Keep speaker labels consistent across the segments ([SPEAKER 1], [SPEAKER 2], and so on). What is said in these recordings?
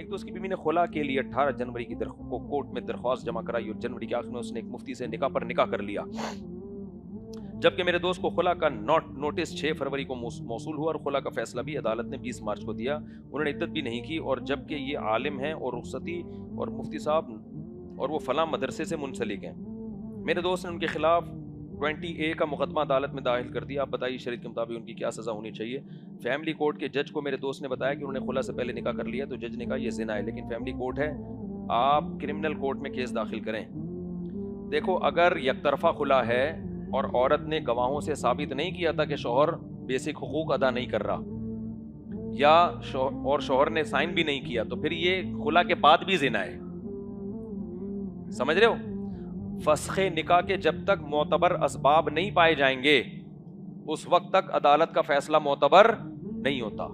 [SPEAKER 1] ایک دوست کی بیوی نے خلا کے لیے 18 جنوری کی کو کورٹ میں درخواست جمع کرائی اور جنوری کے آخر میں اس نے ایک مفتی سے نکاح پر نکاح کر لیا، جبکہ میرے دوست کو خلا کا نوٹس 6 فروری کو موصول ہوا اور خلا کا فیصلہ بھی عدالت نے 20 مارچ کو دیا۔ انہوں نے عدت بھی نہیں کی، اور جبکہ یہ عالم ہیں اور رخصتی اور مفتی صاحب اور وہ فلاں مدرسے سے منسلک ہیں۔ میرے دوست نے ان کے خلاف 20A کا مقدمہ عدالت میں داخل کر دیا۔ آپ بتائیے شریعت کے مطابق ان کی کیا سزا ہونی چاہیے؟ فیملی کورٹ کے جج کو میرے دوست نے بتایا کہ انہوں نے خلا سے پہلے نکاح کر لیا، تو جج نے کہا یہ زنا ہے، لیکن فیملی کورٹ ہے، آپ کرمنل کورٹ میں کیس داخل کریں۔ دیکھو، اگر یک طرفہ خلا ہے اور عورت نے گواہوں سے ثابت نہیں کیا تھا کہ شوہر بیسک حقوق ادا نہیں کر رہا، یا اور شوہر نے سائن بھی نہیں کیا، تو پھر یہ خلا کے بعد بھی زنا ہے۔ سمجھ رہے ہو؟ فسخ نکاح کے جب تک معتبر اسباب نہیں پائے جائیں گے اس وقت تک عدالت کا فیصلہ معتبر نہیں ہوتا۔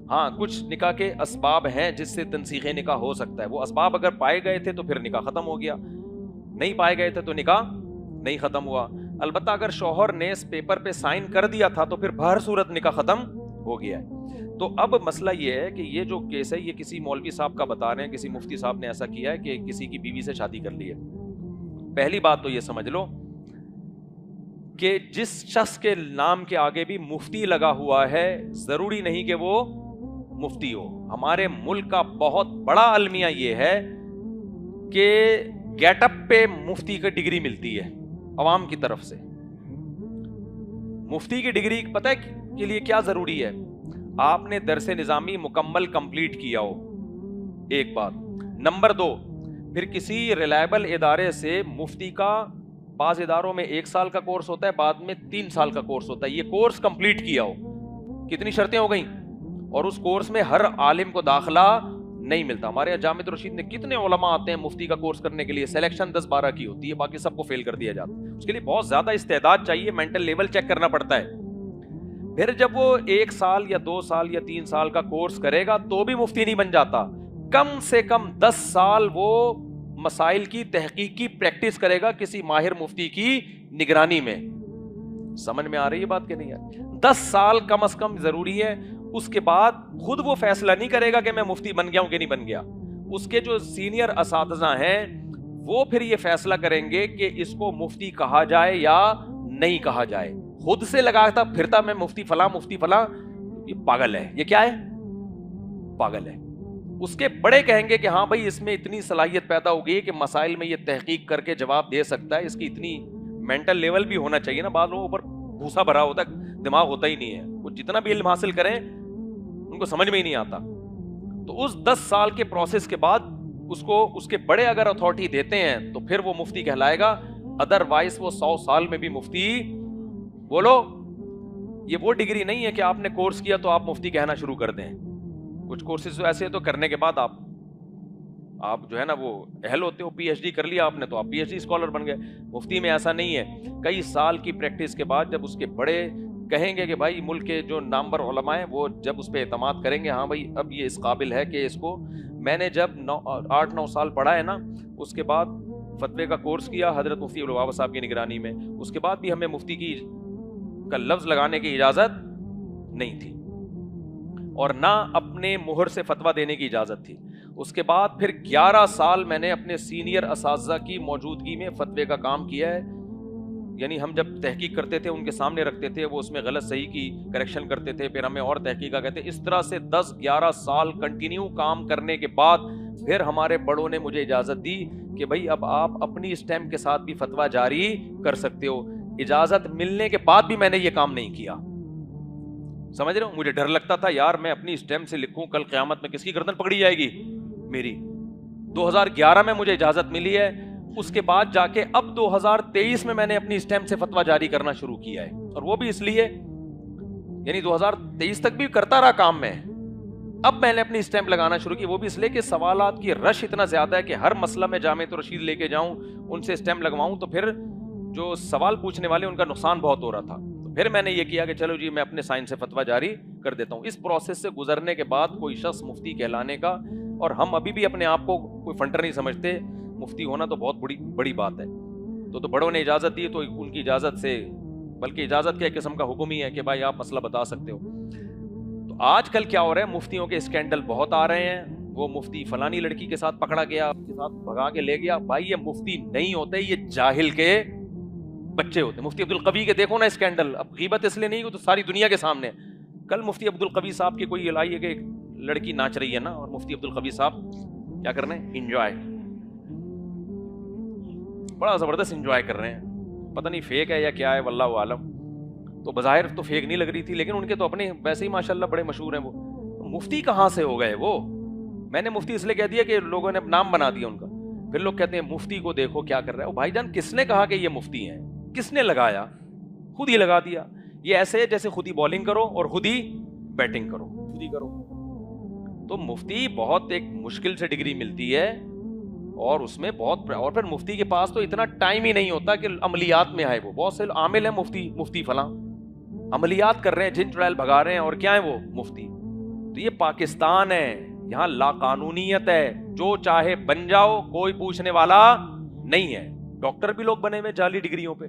[SPEAKER 1] ہاں، کچھ نکاح کے اسباب ہیں جس سے تنسیخ نکاح ہو سکتا ہے، وہ اسباب اگر پائے گئے تھے تو پھر نکاح ختم ہو گیا، نہیں پائے گئے تھے تو نکاح نہیں ختم ہوا۔ البتہ اگر شوہر نے اس پیپر پہ سائن کر دیا تھا تو پھر بہر صورت نکاح ختم ہو گیا ہے۔ تو اب مسئلہ یہ ہے کہ یہ جو کیس ہے یہ کسی مولوی صاحب کا بتا رہے ہیں، کسی مفتی صاحب نے ایسا کیا ہے کہ کسی کی بیوی سے شادی کر لی ہے۔ پہلی بات تو یہ سمجھ لو کہ جس شخص کے نام کے آگے بھی مفتی لگا ہوا ہے ضروری نہیں کہ وہ مفتی ہو۔ ہمارے ملک کا بہت بڑا المیہ یہ ہے کہ گیٹ اپ پہ مفتی کی ڈگری ملتی ہے عوام کی طرف سے۔ مفتی کی ڈگری پتہ ہے کے لیے کیا ضروری ہے؟ آپ نے درس نظامی مکمل کمپلیٹ کیا ہو، ایک بات۔ نمبر 2، پھر کسی ریلائبل ادارے سے مفتی کا بعض اداروں میں 1 سال کا کورس ہوتا ہے، بعد میں 3 سال کا کورس ہوتا ہے، یہ کورس کمپلیٹ کیا ہو۔ کتنی شرطیں ہو گئیں؟ اور اس کورس میں ہر عالم کو داخلہ نہیں ملتا۔ ہمارے یہاں جامعۃ الرشید میں کتنے علماء آتے ہیں مفتی کا کورس کرنے کے لیے، سلیکشن 10-12 کی ہوتی ہے، باقی سب کو فیل کر دیا جاتا ہے۔ اس کے لیے بہت زیادہ استعداد چاہیے، مینٹل لیول چیک کرنا پڑتا ہے۔ پھر جب وہ 1 سال یا 2 سال یا 3 سال کا کورس کرے گا تو بھی مفتی نہیں بن جاتا، کم سے کم 10 سال وہ مسائل کی تحقیق کی پریکٹس کرے گا کسی ماہر مفتی کی نگرانی میں۔ سمجھ میں آ رہی ہے بات کہ نہیں ہے؟ 10 سال کم از کم ضروری ہے۔ اس کے بعد خود وہ فیصلہ نہیں کرے گا کہ میں مفتی بن گیا ہوں کہ نہیں بن گیا، اس کے جو سینئر اساتذہ ہیں وہ پھر یہ فیصلہ کریں گے کہ اس کو مفتی کہا جائے یا نہیں کہا جائے۔ خود سے لگاتا پھرتا میں مفتی فلاں مفتی فلاں، یہ پاگل ہے، یہ کیا ہے؟ پاگل ہے۔ اس کے بڑے کہیں گے کہ ہاں بھائی اس میں اتنی صلاحیت پیدا ہو گئی کہ مسائل میں یہ تحقیق کر کے جواب دے سکتا ہے، اس کی اتنی مینٹل لیول بھی ہونا چاہیے نا۔ بعض لوگوں پر بھوسا بھرا ہوتا ہے، دماغ ہوتا ہی نہیں ہے، وہ جتنا بھی علم حاصل کریں ان کو سمجھ میں ہی نہیں آتا۔ تو اس 10 سال کے پروسیس کے بعد اس کو اس کے بڑے اگر اتھارٹی دیتے ہیں تو پھر وہ مفتی کہلائے گا، ادر وائز وہ 100 سال میں بھی مفتی۔ بولو، یہ وہ ڈگری نہیں ہے کہ آپ نے کورس کیا تو آپ مفتی کہنا شروع کر دیں۔ کچھ کورسز ایسے تو کرنے کے بعد آپ جو ہے نا وہ اہل ہوتے ہو، پی ایچ ڈی کر لیا آپ نے تو آپ پی ایچ ڈی اسکالر بن گئے۔ مفتی میں ایسا نہیں ہے، کئی سال کی پریکٹس کے بعد جب اس کے بڑے کہیں گے کہ بھائی ملک کے جو نامور علماء ہیں وہ جب اس پہ اعتماد کریں گے، ہاں بھائی اب یہ اس قابل ہے کہ اس کو، میں نے جب 8-9 سال پڑھا ہے نا، اس کے بعد فتوے کا کورس کیا حضرت مفتی عبدالوہاب صاحب کی نگرانی میں، اس کے بعد بھی ہمیں مفتی کا لفظ لگانے کی اجازت نہیں تھی اور نہ اپنے مہر سے فتویٰ دینے کی اجازت تھی۔ اس کے بعد پھر 11 سال میں نے اپنے سینئر اساتذہ کی موجودگی میں فتوے کا کام کیا ہے، یعنی ہم جب تحقیق کرتے تھے ان کے سامنے رکھتے تھے، وہ اس میں غلط صحیح کی کریکشن کرتے تھے، پھر ہمیں اور تحقیق کا کہتے، اس طرح سے 10-11 سال کنٹینیو کام کرنے کے بعد پھر ہمارے بڑوں نے مجھے اجازت دی کہ بھائی اب آپ اپنی اسٹیمپ کے ساتھ بھی فتویٰ جاری کر سکتے ہو۔ اجازت ملنے کے بعد بھی میں نے یہ کام نہیں کیا۔ سمجھ رہے ہو؟ مجھے ڈر لگتا تھا یار میں اپنی اسٹیمپ سے لکھوں کل قیامت میں کس کی گردن پکڑی جائے گی میری۔ 2011 میں مجھے اجازت ملی ہے، اس کے بعد جا کے اب 2023 میں نے اپنی اسٹیمپ سے فتویٰ جاری کرنا شروع کیا ہے، اور وہ بھی اس لیے، یعنی 2023 تک بھی کرتا رہا کام میں، اب میں نے اپنی اسٹیمپ لگانا شروع کی، وہ بھی اس لیے کہ سوالات کی رش اتنا زیادہ ہے کہ ہر مسئلہ میں جامعۃ الرشید لے کے جاؤں، ان سے اسٹیمپ لگواؤں، تو پھر جو سوال پوچھنے والے ان کا نقصان بہت ہو رہا تھا۔ تو پھر میں نے یہ کیا کہ چلو جی میں اپنے سائن سے فتویٰ جاری کر دیتا ہوں۔ اس پروسیس سے گزرنے کے بعد کوئی شخص مفتی کہلانے کا، اور ہم ابھی بھی اپنے آپ کو کوئی فنٹر نہیں سمجھتے، مفتی ہونا تو بہت بڑی بات ہے۔ تو بڑوں نے اجازت دی تو ان کی اجازت سے، بلکہ اجازت کے ایک قسم کا حکم ہی ہے کہ بھائی آپ مسئلہ بتا سکتے ہو۔ تو آج کل کیا ہو رہا ہے، مفتیوں کے اسکینڈل بہت آ رہے ہیں، وہ مفتی فلانی لڑکی کے ساتھ پکڑا گیا, کے ساتھ بھگا کے لے گیا. بھائی یہ مفتی نہیں ہوتے, یہ جاہل کے بچے ہوتے. مفتی عبدالقوی کے دیکھو نا اسکینڈل, اب غیبت اس لیے نہیں کہ تو ساری دنیا کے سامنے. کل مفتی عبدالقوی صاحب کی کوئی لائی ہے کہ ایک لڑکی ناچ رہی ہے نا, اور مفتی عبدالقوی صاحب کیا کر رہے ہیں, انجوائے, بڑا زبردست انجوائے کر رہے ہیں. پتہ نہیں فیک ہے یا کیا ہے, واللہ عالم. تو بظاہر تو فیک نہیں لگ رہی تھی, لیکن ان کے تو اپنے ویسے ہی ماشاءاللہ بڑے مشہور ہیں. وہ مفتی کہاں سے ہو گئے وہ؟ میں نے مفتی اس لیے کہہ دیا کہ لوگوں نے نام بنا دیا ان کا. پھر لوگ کہتے ہیں مفتی کو دیکھو کیا کر رہا ہے. بھائی جان کس نے کہا کہ یہ مفتی ہیں؟ کس نے لگایا؟ خود ہی لگا دیا. یہ ایسے ہے جیسے خود ہی بالنگ کرو اور خود ہی بیٹنگ کرو, خود ہی کرو. تو مفتی بہت ایک مشکل سے ڈگری ملتی ہے, اور اس میں بہت, اور پھر مفتی کے پاس تو اتنا ٹائم ہی نہیں ہوتا کہ عملیات میں آئے. وہ بہت سے عامل ہیں مفتی فلاں عملیات کر رہے ہیں, جن ٹرائل بھگا رہے ہیں, اور کیا ہے وہ مفتی. تو یہ پاکستان ہے, یہاں لا قانونیت ہے, جو چاہے بن جاؤ, کوئی پوچھنے والا نہیں ہے. ڈاکٹر بھی لوگ بنے ہوئے جعلی ڈگریوں پہ,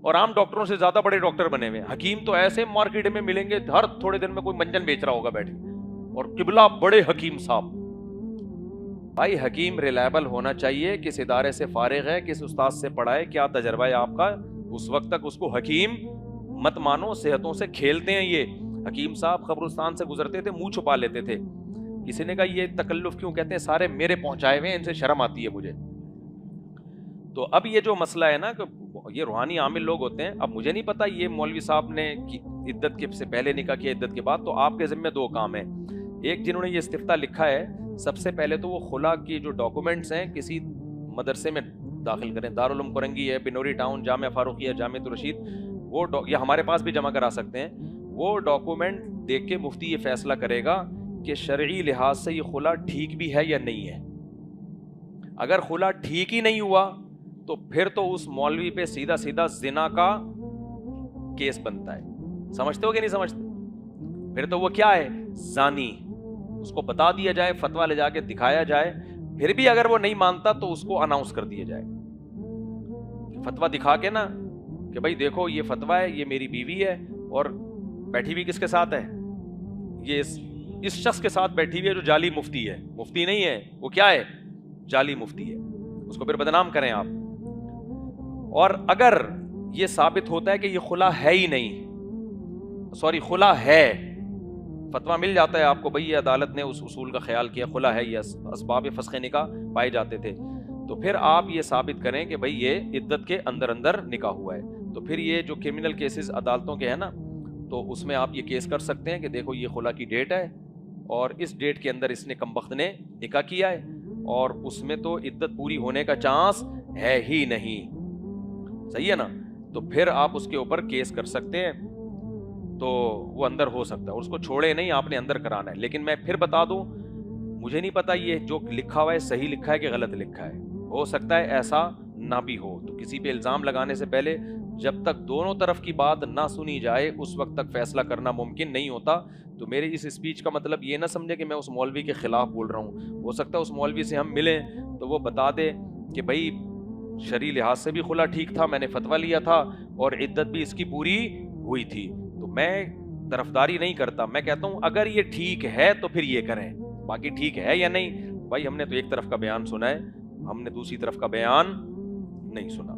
[SPEAKER 1] اور عام ڈاکٹروں سے زیادہ بڑے ڈاکٹر بنے ہوئے. حکیم تو ایسے مارکیٹ میں ملیں گے, ہر تھوڑے دن میں کوئی منجن بیچ رہا ہوگا بیٹھ کے, اور قبلہ بڑے حکیم صاحب. بھائی حکیم ریلائبل ہونا چاہیے, کس ادارے سے فارغ ہے, کس استاد سے پڑھا ہے, کیا تجربہ ہے آپ کا, اس وقت تک اس کو حکیم مت مانو. صحتوں سے کھیلتے ہیں یہ. حکیم صاحب قبرستان سے گزرتے تھے, منہ چھپا لیتے تھے. کسی نے کہا یہ تکلف کیوں, کہتے ہیں سارے میرے پہنچائے ہوئے ہیں, ان سے شرم آتی ہے مجھے. تو اب یہ جو مسئلہ ہے نا کہ یہ روحانی عامل لوگ ہوتے ہیں. اب مجھے نہیں پتا یہ مولوی صاحب نے عدت کے سے پہلے نکاح کیا, عدت کے بعد, تو آپ کے ذمہ دو کام ہیں. ایک, جنہوں نے یہ استفتاء لکھا ہے, سب سے پہلے تو وہ خلا کی جو ڈاکومنٹس ہیں کسی مدرسے میں داخل کریں. دارالعلوم کرنگی ہے, بنوری ٹاؤن, جامعہ فاروقیہ, جامعہ رشید, وہ یا ہمارے پاس بھی جمع کرا سکتے ہیں. وہ ڈاکومنٹ دیکھ کے مفتی یہ فیصلہ کرے گا کہ شرعی لحاظ سے یہ خلا ٹھیک بھی ہے یا نہیں ہے. اگر خلا ٹھیک ہی نہیں ہوا تو پھر تو اس مولوی پہ سیدھا سیدھا زنا کا کیس بنتا ہے. سمجھتے ہو کہ نہیں سمجھتے؟ پھر تو وہ کیا ہے, زانی. اس کو بتا دیا جائے, فتویٰ لے جا کے دکھایا جائے. پھر بھی اگر وہ نہیں مانتا تو اس کو اناؤنس کر دیا جائے, فتویٰ دکھا کے نا کہ بھائی دیکھو یہ فتویٰ ہے, یہ میری بیوی ہے, اور بیٹھی ہوئی کس کے ساتھ ہے, یہ اس شخص کے ساتھ بیٹھی ہوئی ہے جو جعلی مفتی ہے. مفتی نہیں ہے وہ, کیا ہے, جعلی مفتی ہے. اس کو پھر بدنام کریں آپ. اور اگر یہ ثابت ہوتا ہے کہ یہ خلا ہے ہی نہیں, سوری خلا ہے, فتویٰ مل جاتا ہے آپ کو, بھئی یہ عدالت نے اس اصول کا خیال کیا, خلا ہے, یہ اسباب فسخ نکاح پائے جاتے تھے, تو پھر آپ یہ ثابت کریں کہ بھئی یہ عدت کے اندر اندر نکاح ہوا ہے. تو پھر یہ جو کرمنل کیسز عدالتوں کے ہیں نا, تو اس میں آپ یہ کیس کر سکتے ہیں کہ دیکھو یہ خلا کی ڈیٹ ہے, اور اس ڈیٹ کے اندر اس نے کمبخت نے نکاح کیا ہے, اور اس میں تو عدت پوری ہونے کا چانس ہے ہی نہیں. صحیح ہے نا؟ تو پھر آپ اس کے اوپر کیس کر سکتے ہیں, تو وہ اندر ہو سکتا ہے, اور اس کو چھوڑے نہیں, آپ نے اندر کرانا ہے. لیکن میں پھر بتا دوں, مجھے نہیں پتا یہ جو لکھا ہوا ہے صحیح لکھا ہے کہ غلط لکھا ہے, ہو سکتا ہے ایسا نہ بھی ہو. تو کسی پہ الزام لگانے سے پہلے جب تک دونوں طرف کی بات نہ سنی جائے اس وقت تک فیصلہ کرنا ممکن نہیں ہوتا. تو میرے اس اسپیچ کا مطلب یہ نہ سمجھے کہ میں اس مولوی کے خلاف بول رہا ہوں. ہو سکتا ہے اس مولوی سے ہم ملیں تو وہ بتا دے کہ بھائی شرعی لحاظ سے بھی خلا ٹھیک تھا, میں نے فتویٰ لیا تھا, اور عدت بھی اس کی پوری ہوئی تھی. تو میں طرفداری نہیں کرتا, میں کہتا ہوں اگر یہ ٹھیک ہے تو پھر یہ کریں, باقی ٹھیک ہے یا نہیں, بھائی ہم نے تو ایک طرف کا بیان سنا ہے, ہم نے دوسری طرف کا بیان نہیں سنا.